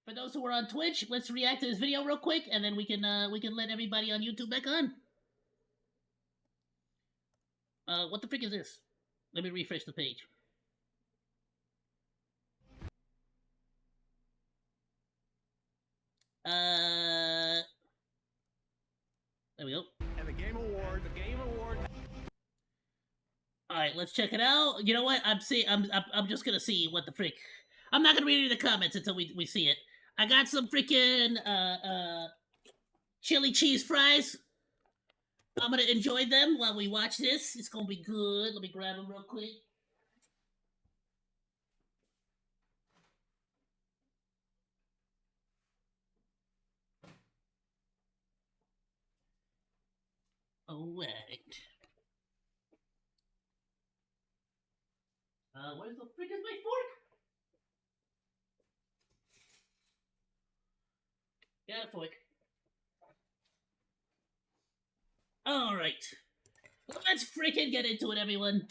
For those who are on Twitch, let's react to this video real quick, and then we can let everybody on YouTube back on. What the frick is this? Let me refresh the page. There we go. And the Game Award. All right, let's check it out. You know what? I'm just gonna see what the frick. I'm not gonna read any of the comments until we see it. I got some freaking chili cheese fries. I'm gonna enjoy them while we watch this. It's gonna be good. Let me grab them real quick. All right. Where's the frick is my fork? Got a fork. All right. Let's freaking get into it, everyone.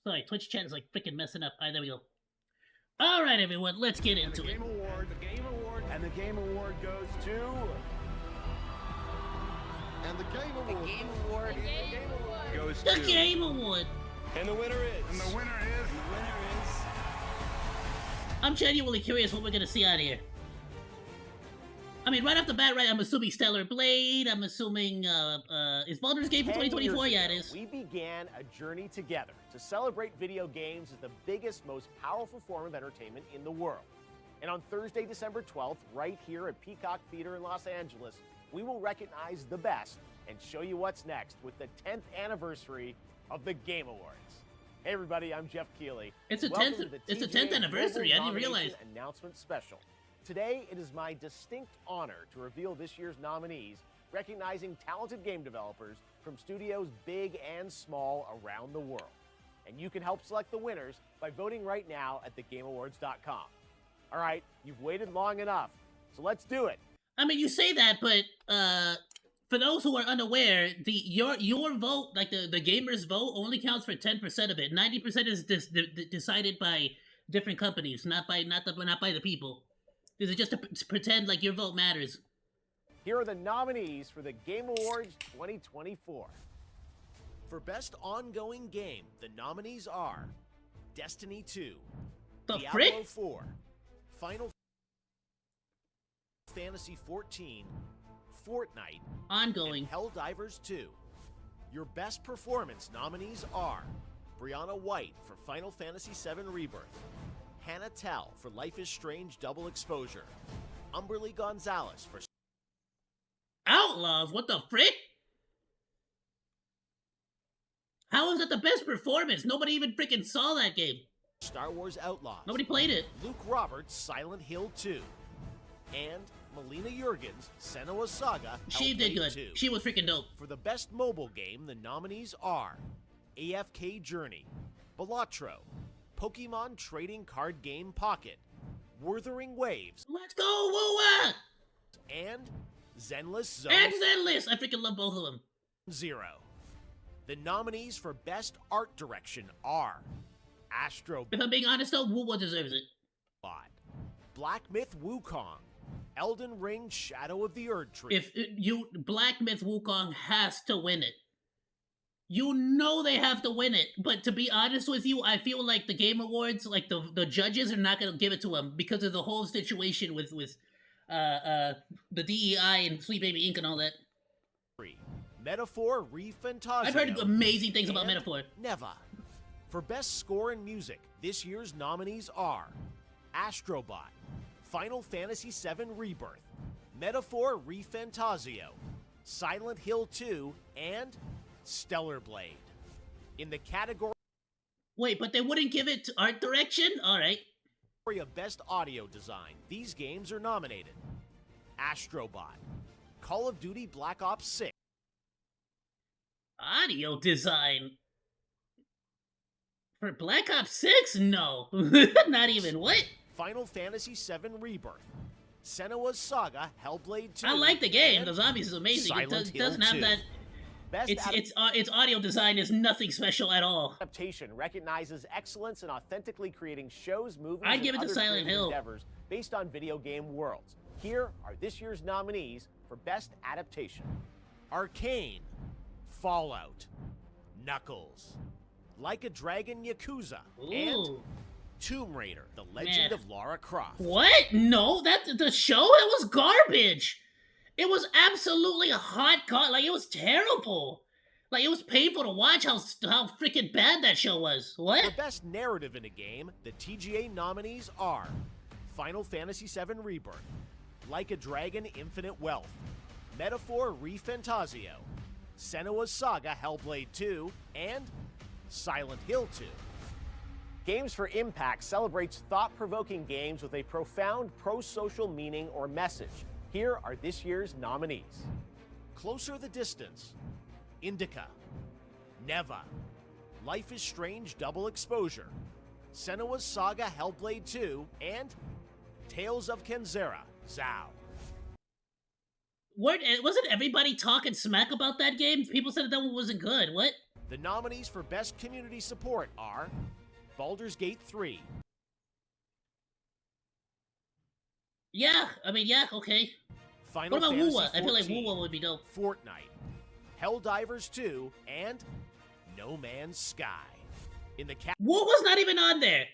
Sorry, Twitch chat is like freaking messing up. Alright, there we go. Alright, everyone, let's get into it. The Game Award. And the Game Award goes to... And the Game Award. The Game Award. Goes The to... Game Award. And the winner is... I'm genuinely curious what we're gonna see out here. I mean, right off the bat, right, I'm assuming Stellar Blade, I'm assuming, is Baldur's Gate for 2024? Yeah, it is. We began a journey together to celebrate video games as the biggest, most powerful form of entertainment in the world. And on Thursday, December 12th, right here at Peacock Theater in Los Angeles, we will recognize the best and show you what's next with the 10th anniversary of the Game Awards. Hey everybody, I'm Jeff Keighley. It's the 10th anniversary. I didn't realize. Announcement special. Today, it is my distinct honor to reveal this year's nominees, recognizing talented game developers from studios big and small around the world. And you can help select the winners by voting right now at thegameawards.com. All right, you've waited long enough, so let's do it. I mean, you say that, but, for those who are unaware, your vote, like the gamers' vote, only counts for 10% of it. 90% is decided by different companies, not by the people. This is just to pretend like your vote matters. Here are the nominees for the Game Awards 2024. For Best Ongoing Game, the nominees are Destiny 2, The Diablo frick? 4, Final Fantasy 14, Fortnite, Ongoing. and Helldivers 2. Your Best Performance nominees are Brianna White for Final Fantasy VII Rebirth, Hannah Tell for Life is Strange Double Exposure, Umberly Gonzalez for Outlaws? What the frick? How is that the best performance? Nobody even freaking saw that game. Star Wars Outlaws. Nobody played it. Luke Roberts, Silent Hill 2. And Melina Jurgens, Senua's Saga, She did Hellblade good. 2. She was freaking dope. For the best mobile game, the nominees are AFK Journey, Balatro, Pokemon Trading Card Game Pocket, Wuthering Waves, Let's go, Woowa! and Zenless Zone And Zenless! I freaking love both of them. 0. The nominees for best art direction are Astro If I'm being honest though, Woowa deserves it. Bot, Black Myth Wukong, Elden Ring Shadow of the Erd Tree. Black Myth Wukong has to win it. You know they have to win it, but to be honest with you, I feel like the Game Awards, like the judges are not gonna give it to him because of the whole situation with the DEI and Sweet Baby Inc. and all that. Metaphor ReFantazio. I've heard amazing things about and Metaphor. Neva. For best score in music, this year's nominees are Astrobot, Final Fantasy VII Rebirth, Metaphor ReFantazio, Silent Hill 2, and Stellar Blade. In the category Wait, but they wouldn't give it to art direction? Alright. of best audio design, these games are nominated: Astrobot, Call of Duty Black Ops 6, Audio design for Black Ops 6? No. Not even. What? Final Fantasy VII Rebirth, Senua's Saga, Hellblade 2. I like the game. and The zombies is amazing. It Silent Hill doesn't have 2. that. Best Its audio design is nothing special at all. adaptation recognizes excellence in authentically creating shows, movies, I'd and give it to other Silent creative Hill. endeavors based on video game worlds. Here are this year's nominees for Best Adaptation: Arcane, Fallout, Knuckles, Like a Dragon Yakuza, and Ooh. Tomb Raider: The Legend Man. of Lara Croft. What? No, the show, that was garbage. It was absolutely like it was terrible. Like it was painful to watch how freaking bad that show was. For What? Best Narrative in a Game, the TGA nominees are Final Fantasy VII Rebirth, Like a Dragon Infinite Wealth, Metaphor ReFantazio, Senua's Saga Hellblade 2, and Silent Hill 2. Games for Impact celebrates thought-provoking games with a profound pro-social meaning or message. Here are this year's nominees: Closer the Distance, Indica, Neva, Life is Strange Double Exposure, Senua's Saga Hellblade 2, and Tales of Kenzera, Zao. Wasn't everybody talking smack about that game? People said that one wasn't good. What? The nominees for Best Community Support are Baldur's Gate 3, Yeah, I mean, yeah, okay. Final What about Fantasy Wuwa? I feel like 14, Wuwa would be dope. Fortnite, Helldivers 2, and No Man's Sky. In the What was not even on there?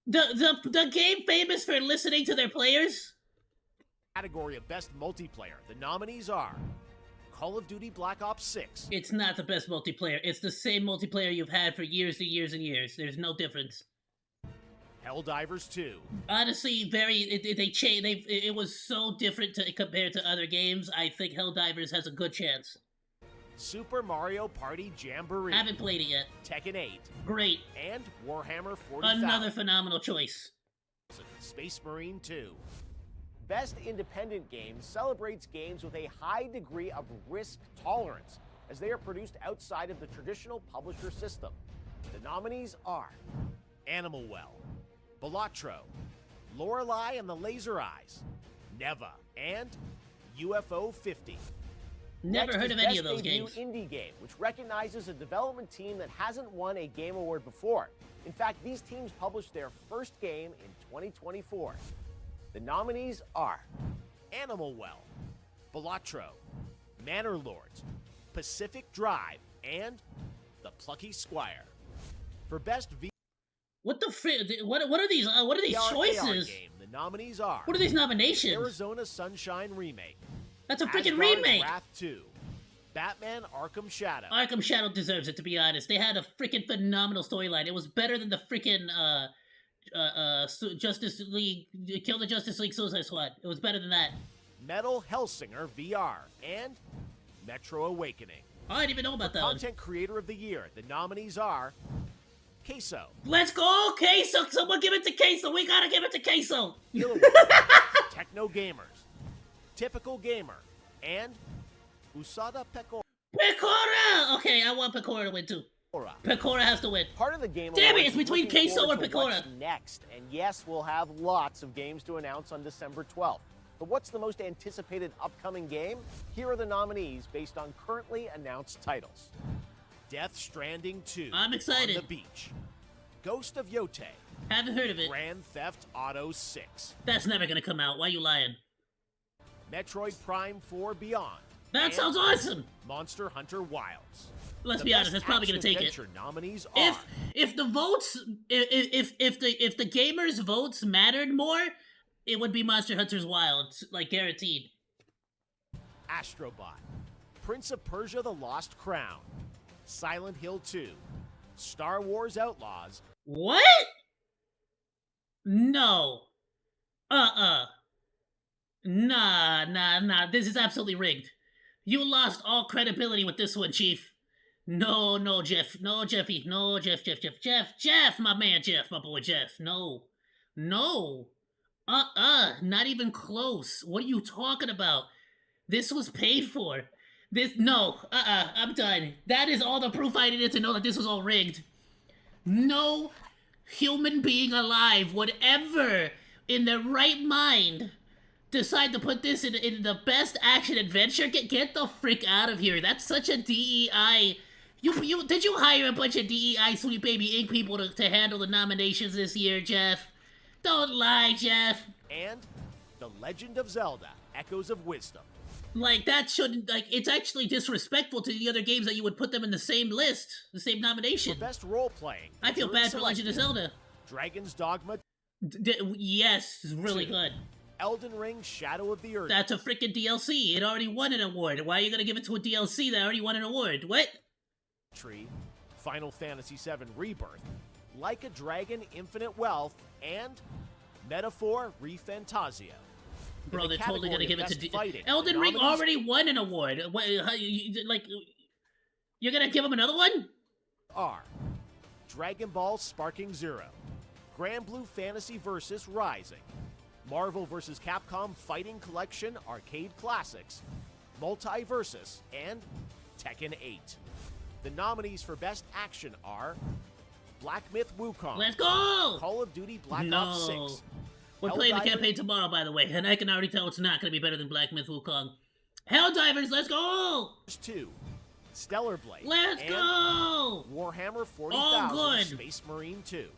The game famous for listening to their players? category of Best Multiplayer, the nominees are Call of Duty Black Ops 6, It's not the best multiplayer. It's the same multiplayer you've had for years and years and years. There's no difference. Helldivers 2, Honestly, it was so different compared to other games. I think Helldivers has a good chance. Super Mario Party Jamboree, Haven't played it yet. Tekken 8, Great. and Warhammer 40,000. Another phenomenal choice. Space Marine 2. Best Independent Game celebrates games with a high degree of risk tolerance, as they are produced outside of the traditional publisher system. The nominees are Animal Well, Balatro, Lorelei and the Laser Eyes, Neva, and UFO 50. Never Next heard is of any Best of those Debut games. Indie Game, which recognizes a development team that hasn't won a Game Award before. In fact, these teams published their first game in 2024. The nominees are Animal Well, Balatro, Manor Lords, Pacific Drive, and The Plucky Squire. For Best What the frick? What are these? What are these VR choices? game, the nominees are What are these nominations? Arizona Sunshine Remake, That's a freaking Asgard's remake. Wrath 2, Batman Arkham Shadow, Arkham Shadow deserves it, to be honest. They had a freaking phenomenal storyline. It was better than the freaking Justice League, Kill the Justice League Suicide Squad. It was better than that. Metal Hellsinger VR, and Metro Awakening. I didn't even know about that one. Content Creator of the Year, the nominees are Queso, Let's go, Queso! Someone give it to Queso! We gotta give it to Queso! Gilliway, Techno Gamers, Typical Gamer, and Usada Pecora. Pecora! Okay, I want Pecora to win too. Pecora has to win. Part of the game. Damn it, Awards it's is between looking Queso forward or to what's Pecora. next, and yes, we'll have lots of games to announce on December 12th. But what's the most anticipated upcoming game? Here are the nominees based on currently announced titles: Death Stranding 2. I'm excited. On the Beach, Ghost of Yote, Haven't heard of it. Grand Theft Auto 6, That's never gonna come out. Why you lying? Metroid Prime 4 Beyond. That and sounds awesome! Monster Hunter Wilds. Let's The be honest, best that's probably gonna take it. action-adventure nominees are If the votes, if the gamers' votes mattered more, it would be Monster Hunter's Wild, like guaranteed. Astrobot, Prince of Persia: The Lost Crown, Silent Hill 2, Star Wars Outlaws, What? No. Nah. This is absolutely rigged. You lost all credibility with this one, Chief. No, Jeff. No, Jeffy. No, Jeff, my man, Jeff, my boy, Jeff. No. Not even close. What are you talking about? This was paid for. I'm done. That is all the proof I needed to know that this was all rigged. No human being alive would ever, in their right mind, decide to put this in the best action adventure. Get the frick out of here. That's such a DEI. Did you hire a bunch of DEI Sweet Baby Inc. people to handle the nominations this year, Jeff? Don't lie, Jeff. And The Legend of Zelda: Echoes of Wisdom. Like, that shouldn't, like, it's actually disrespectful to the other games that you would put them in the same list, the same nomination. For best role playing, I feel bad for Legend of Zelda. Dragon's Dogma. Yes, it's really good. Elden Ring: Shadow of the Earth. That's a freaking DLC. It already won an award. Why are you gonna give it to a DLC that already won an award? What? Tree, Final Fantasy VII Rebirth, Like a Dragon: Infinite Wealth, and Metaphor: ReFantazio. Bro, they're totally gonna give it to fighting, Elden Ring nominees already won an award. What, like, you're gonna give him another one? are Dragon Ball Sparking Zero, Grand Blue Fantasy vs. Rising, Marvel vs. Capcom Fighting Collection Arcade Classics, Multiversus, and Tekken 8. The nominees for Best Action are Black Myth Wukong, Let's go! Call of Duty Black No. Ops 6, We're playing the Helldivers- campaign tomorrow, by the way, and I can already tell it's not gonna be better than Black Myth Wukong. Helldivers, let's go! 2, Stellar Blade, Let's and go! Warhammer 40,000 Oh, good. Space Marine 2.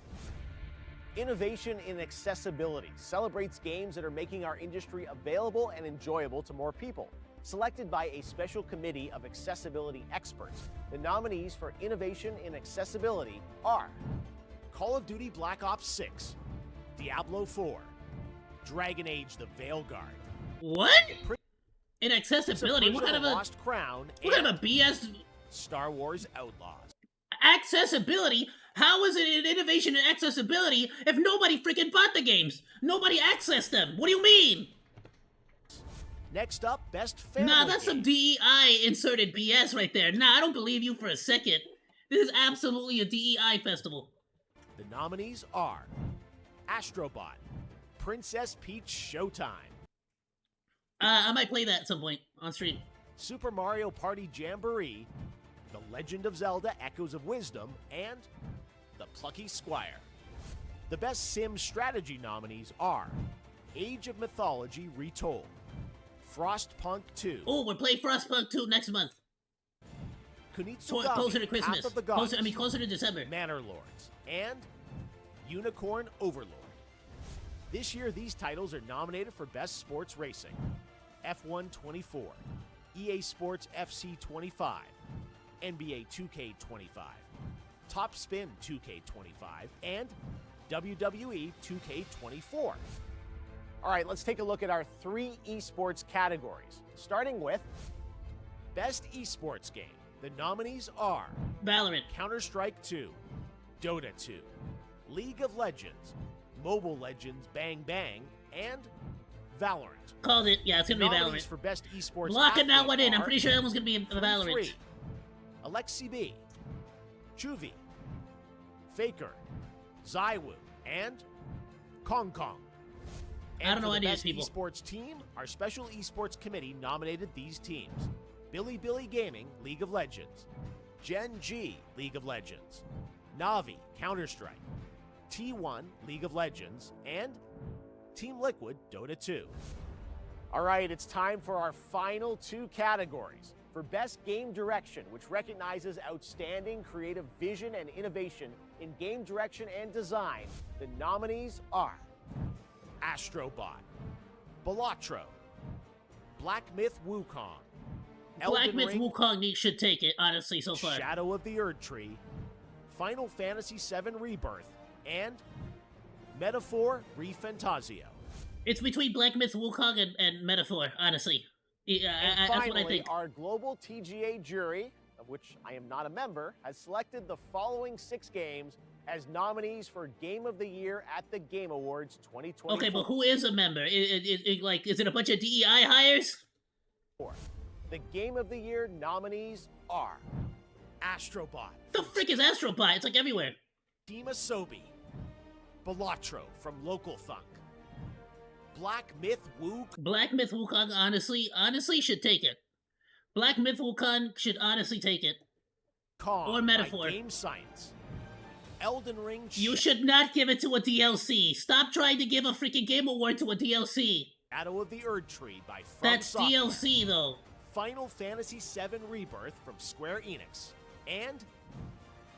Innovation in accessibility celebrates games that are making our industry available and enjoyable to more people. Selected by a special committee of accessibility experts, the nominees for Innovation in Accessibility are Call of Duty Black Ops 6, Diablo 4, Dragon Age: The Veilguard, What? In accessibility? What kind of a Lost Crown, what kind and of a BS Star Wars Outlaws. accessibility? How is it an innovation in accessibility if nobody freaking bought the games? Nobody accessed them. What do you mean? Next up, Best Family Nah, that's some Game. DEI inserted BS right there. Nah, I don't believe you for a second. This is absolutely a DEI festival. The nominees are Astrobot, Princess Peach Showtime, I might play that at some point on stream. Super Mario Party Jamboree, The Legend of Zelda: Echoes of Wisdom, and The Plucky Squire. The Best Sim Strategy nominees are Age of Mythology Retold, Frostpunk 2, Oh, we're playing Frostpunk 2 next month. Kunitsugami, Closer to Christmas. Path of the Gods, Closer to December. Manor Lords, and Unicorn Overlord. This year, these titles are nominated for Best Sports Racing: F1 24, EA Sports FC 25, NBA 2K 25, Top Spin 2K 25, and WWE 2K 24. All right, let's take a look at our 3 esports categories, starting with Best Esports Game. The nominees are Valorant. Counter-Strike 2, Dota 2, League of Legends, Mobile Legends Bang Bang, and Valorant. Called it. Yeah, it's gonna be Nominees Valorant. for Best Esports Locking that Athlete one in. I'm are pretty sure that one's gonna be a Valorant. 3, Alexi B, Chuvy, Faker, Zywoo, and Kong Kong. I don't know for any the of best these people. esports team, our special esports committee nominated these teams: Billy Gaming, League of Legends; Gen G, League of Legends; Navi, Counter-Strike; T1, League of Legends; and Team Liquid, Dota 2. All right, it's time for our final 2 categories. For Best Game Direction, which recognizes outstanding creative vision and innovation in game direction and design, the nominees are Astrobot, Balatro, Black Myth Wukong, Black Elden Myth Ring, Wukong should take it, honestly, so far. Shadow of the Erdtree, Final Fantasy VII Rebirth, and Metaphor: ReFantazio. It's between Black Myth Wukong and Metaphor, honestly. Yeah, And that's what I finally, think. our global TGA jury, of which I am not a member, has selected the following 6 games as nominees for Game of the Year at the Game Awards 2024. Okay, but who is a member? Is it a bunch of DEI hires? The Game of the Year nominees are Astrobot, The frick is Astrobot? It's like everywhere. Dima Sobi, Balatro from Local Thunk, Black Myth Wukong, Black Myth Wukong, honestly should take it. Black Myth Wukong should honestly take it. Kong Or Metaphor. by Game Science. Elden Ring. You should not give it to a DLC. Stop trying to give a freaking Game Award to a DLC. Shadow of the Erd Tree by From That's Software. DLC though. Final Fantasy VII Rebirth from Square Enix. And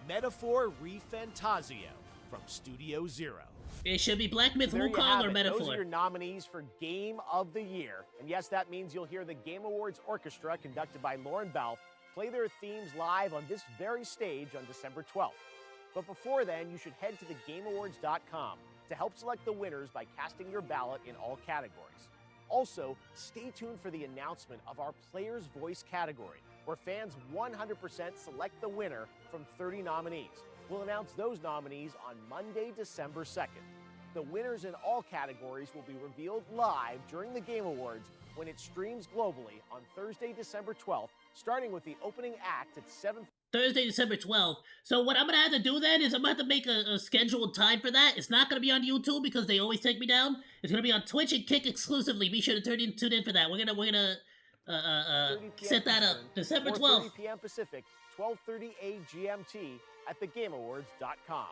Metaphor ReFantazio from Studio Zero. It should be Black Myth There you Wukong have or it. Metaphor. Those are your nominees for Game of the Year. And yes, that means you'll hear the Game Awards Orchestra, conducted by Lauren Balfe, play their themes live on this very stage on December 12th. But before then, you should head to thegameawards.com to help select the winners by casting your ballot in all categories. Also, stay tuned for the announcement of our Player's Voice category, where fans 100% select the winner from 30 nominees. We'll announce those nominees on Monday, December 2nd. The winners in all categories will be revealed live during the Game Awards when it streams globally on Thursday, December 12th, starting with the opening act at 7. Thursday, December 12th. So what I'm gonna have to do then is I'm gonna have to make a scheduled time for that. It's not gonna be on YouTube because they always take me down. It's gonna be on Twitch and Kick exclusively. Be sure to tune in for that. We're gonna set that up. December 12th. 4:30 p.m. Pacific, 12:30 GMT at thegameawards.com.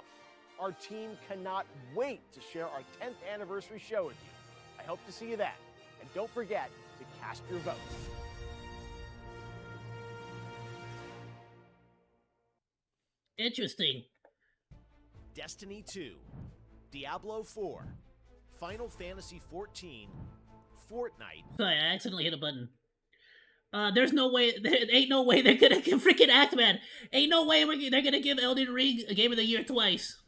Our team cannot wait to share our 10th anniversary show with you. I hope to see you then. And don't forget to cast your vote. Interesting. Destiny 2, Diablo 4, Final Fantasy 14, Fortnite. Sorry, I accidentally hit a button. There's no way, ain't no way they're gonna give freaking act, man. Ain't no way they're gonna give Elden Ring a Game of the Year twice.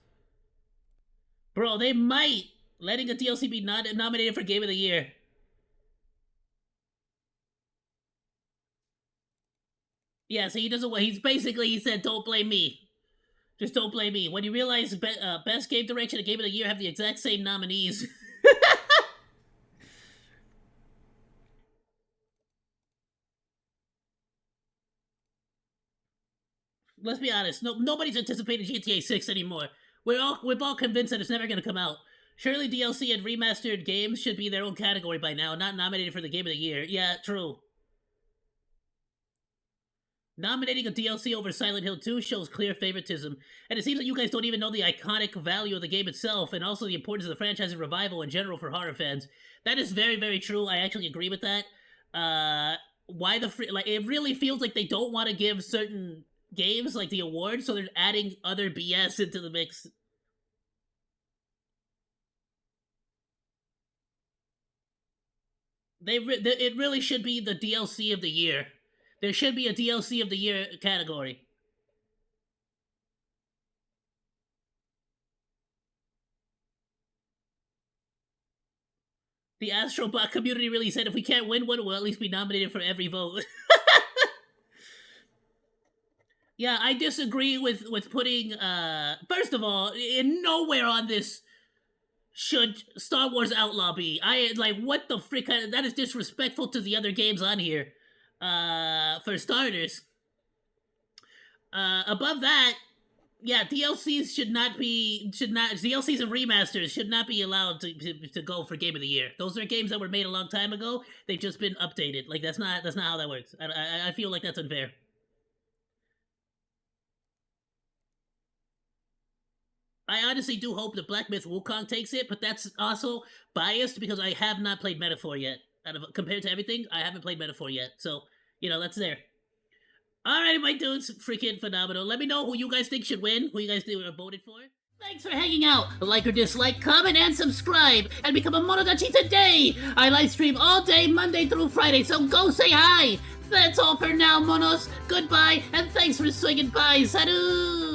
Bro, they might, letting a DLC be nominated for Game of the Year. Yeah, so he doesn't, he's basically, he said, don't blame me. Just don't blame me. When you realize Best Game Direction and Game of the Year have the exact same nominees. Let's be honest. Nobody's anticipating GTA 6 anymore. We're all convinced that it's never going to come out. Surely DLC and remastered games should be their own category by now, not nominated for the Game of the Year. Yeah, true. Nominating a DLC over Silent Hill 2 shows clear favoritism, and it seems that you guys don't even know the iconic value of the game itself, and also the importance of the franchise's revival in general for horror fans. That is very, very true. I actually agree with that. Why the like? It really feels like they don't want to give certain games like the awards, so they're adding other BS into the mix. It really should be the DLC of the year. There should be a DLC of the year category. The Astrobot community really said if we can't win one, we'll at least be nominated for every vote. Yeah, I disagree with putting, first of all, in nowhere on this should Star Wars Outlaw be. What the frick? That is disrespectful to the other games on here. For starters. Above that, yeah, DLCs DLCs and remasters should not be allowed to go for Game of the Year. Those are games that were made a long time ago. They've just been updated. Like, that's not how that works. I feel like that's unfair. I honestly do hope that Black Myth Wukong takes it, but that's also biased because I have not played Metaphor yet. Compared to everything, I haven't played Metaphor yet. So, that's there. Alright, my dudes, freaking phenomenal. Let me know who you guys think should win, who you guys voted for. Thanks for hanging out. Like or dislike, comment, and subscribe, and become a Monodachi today. I live stream all day, Monday through Friday, so go say hi. That's all for now, Monos. Goodbye, and thanks for swinging by. Salut!